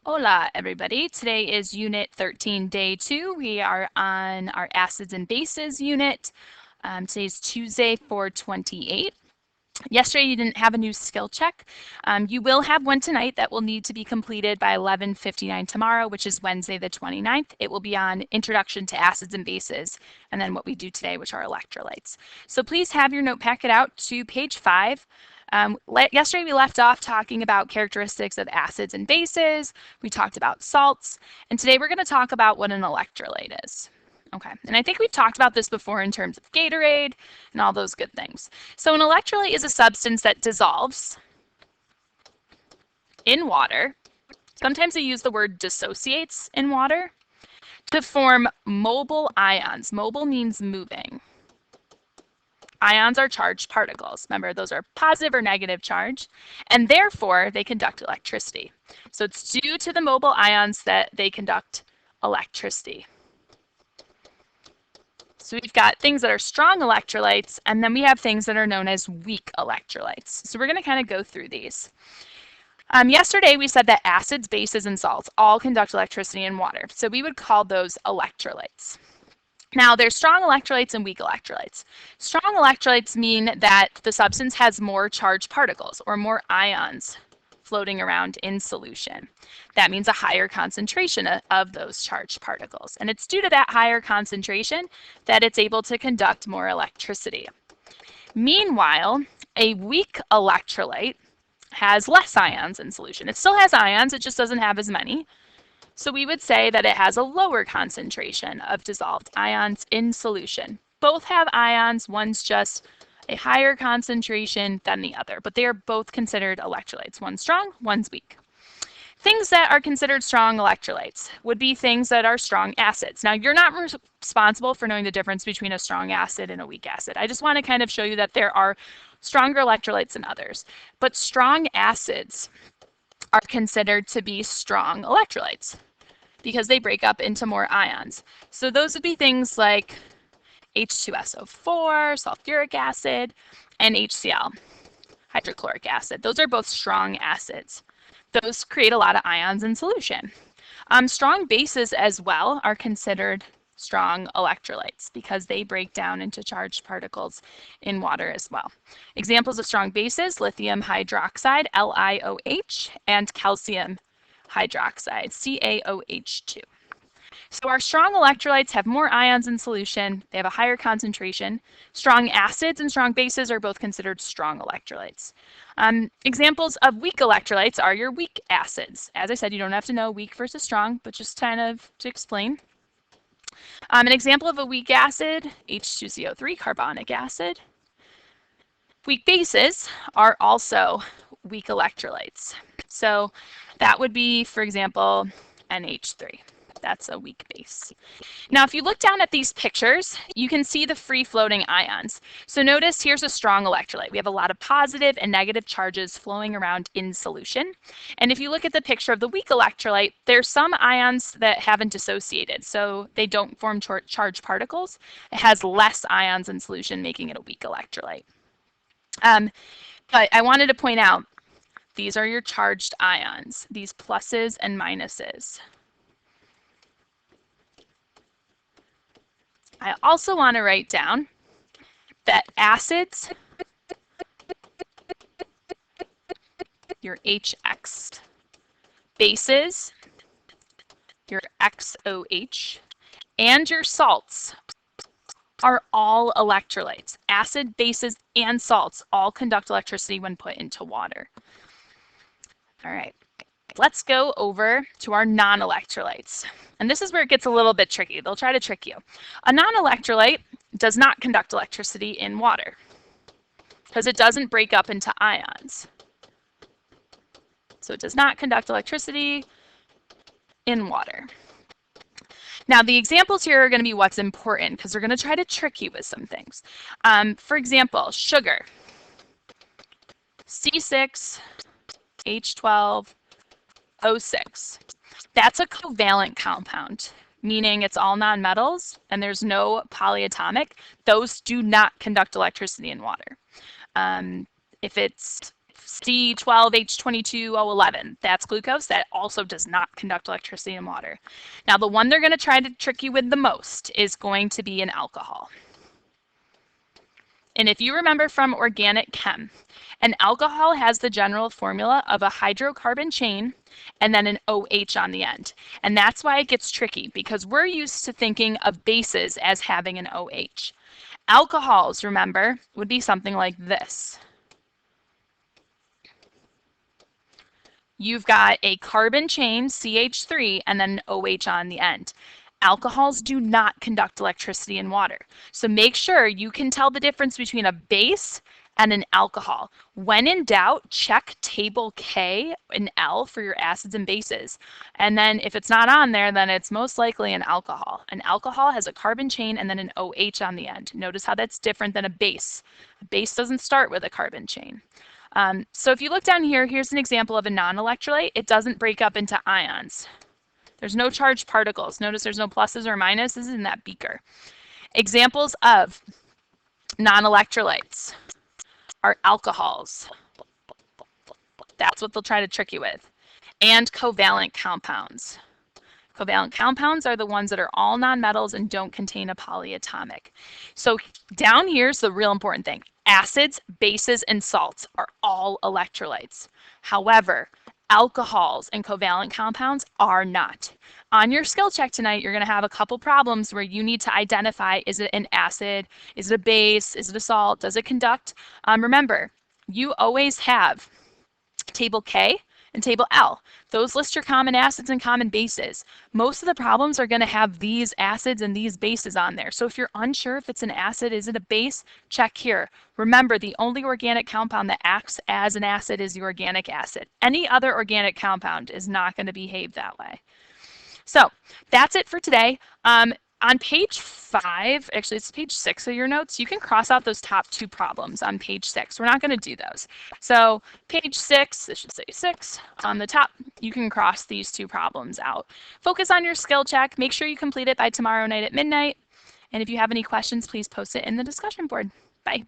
Hola, everybody. Today is Unit 13, Day 2. We are on our Acids and Bases unit. Today's Tuesday, 4/28. Yesterday, you didn't have a new skill check. You will have one tonight that will need to be completed by 11:59 tomorrow, which is Wednesday the 29th. It will be on Introduction to Acids and Bases, and then what we do today, which are electrolytes. So please have your note packet out to page 5. Yesterday, we left off talking about characteristics of acids and bases. We talked about salts, and today we're going to talk about what an electrolyte is. Okay, and I think we've talked about this before in terms of Gatorade and all those good things. So an electrolyte is a substance that dissolves in water. Sometimes they use the word dissociates in water to form mobile ions. Mobile means moving. Ions are charged particles. Remember, those are positive or negative charge, and therefore they conduct electricity. So it's due to the mobile ions that they conduct electricity. So we've got things that are strong electrolytes, and then we have things that are known as weak electrolytes. So we're going to kind of go through these. Yesterday, we said that acids, bases, and salts all conduct electricity in water. So we would call those electrolytes. Now, there's strong electrolytes and weak electrolytes. Strong electrolytes mean that the substance has more charged particles or more ions floating around in solution. That means a higher concentration of those charged particles. And it's due to that higher concentration that it's able to conduct more electricity. Meanwhile, a weak electrolyte has less ions in solution. It still has ions, it just doesn't have as many. So we would say that it has a lower concentration of dissolved ions in solution. Both have ions, one's just a higher concentration than the other, but they are both considered electrolytes. One's strong, one's weak. Things that are considered strong electrolytes would be things that are strong acids. Now, you're not responsible for knowing the difference between a strong acid and a weak acid. I just want to kind of show you that there are stronger electrolytes than others. But strong acids are considered to be strong electrolytes because they break up into more ions. So those would be things like H2SO4, sulfuric acid, and HCl, hydrochloric acid. Those are both strong acids. Those create a lot of ions in solution. Strong bases as well are considered strong electrolytes because they break down into charged particles in water as well. Examples of strong bases, lithium hydroxide, LiOH, and calcium hydroxide, CaOH2. So our strong electrolytes have more ions in solution. They have a higher concentration. Strong acids and strong bases are both considered strong electrolytes. Examples of weak electrolytes are your weak acids. As I said, you don't have to know weak versus strong, but just kind of to explain. An example of a weak acid, H2CO3, carbonic acid. Weak bases are also weak electrolytes. So that would be, for example, NH3. That's a weak base. Now, if you look down at these pictures, you can see the free-floating ions. So notice here's a strong electrolyte. We have a lot of positive and negative charges flowing around in solution. And if you look at the picture of the weak electrolyte, there's some ions that haven't dissociated, so they don't form charged particles. It has less ions in solution, making it a weak electrolyte. But I wanted to point out, these are your charged ions, these pluses and minuses. I also want to write down that acids, your HX, bases, your XOH, and your salts are all electrolytes. Acid, bases, and salts all conduct electricity when put into water. All right, let's go over to our non-electrolytes. And this is where it gets a little bit tricky. They'll try to trick you. A non-electrolyte does not conduct electricity in water because it doesn't break up into ions. So it does not conduct electricity in water. Now, the examples here are going to be what's important because they're going to try to trick you with some things. For example, sugar, C6H12O6. That's a covalent compound, meaning it's all nonmetals and there's no polyatomic. Those do not conduct electricity in water. If it's C12H22O11. That's glucose. That also does not conduct electricity in water. Now, the one they're going to try to trick you with the most is going to be an alcohol. And if you remember from organic chem, an alcohol has the general formula of a hydrocarbon chain and then an OH on the end. And that's why it gets tricky, because we're used to thinking of bases as having an OH. Alcohols, remember, would be something like this. You've got a carbon chain, CH3, and then an OH on the end. Alcohols do not conduct electricity in water. So make sure you can tell the difference between a base and an alcohol. When in doubt, check table K and L for your acids and bases. And then if it's not on there, then it's most likely an alcohol. An alcohol has a carbon chain and then an OH on the end. Notice how that's different than a base. A base doesn't start with a carbon chain. So if you look down here, here's an example of a non-electrolyte. It doesn't break up into ions. There's no charged particles. Notice there's no pluses or minuses in that beaker. Examples of non-electrolytes are alcohols. That's what they'll try to trick you with. And covalent compounds. Covalent compounds are the ones that are all nonmetals and don't contain a polyatomic. So down here's the real important thing. Acids, bases, and salts are all electrolytes. However, alcohols and covalent compounds are not. On your skill check tonight, you're going to have a couple problems where you need to identify, is it an acid, is it a base, is it a salt, does it conduct? Remember, you always have table K and table L. Those list your common acids and common bases. Most of the problems are going to have these acids and these bases on there. So if you're unsure if it's an acid, is it a base, check here. Remember, the only organic compound that acts as an acid is the organic acid. Any other organic compound is not going to behave that way. So that's it for today. On page 5, actually it's page 6 of your notes, you can cross out those top 2 problems on page 6. We're not going to do those. So page 6, this should say 6, on the top, you can cross these 2 problems out. Focus on your skill check. Make sure you complete it by tomorrow night at midnight. And if you have any questions, please post it in the discussion board. Bye.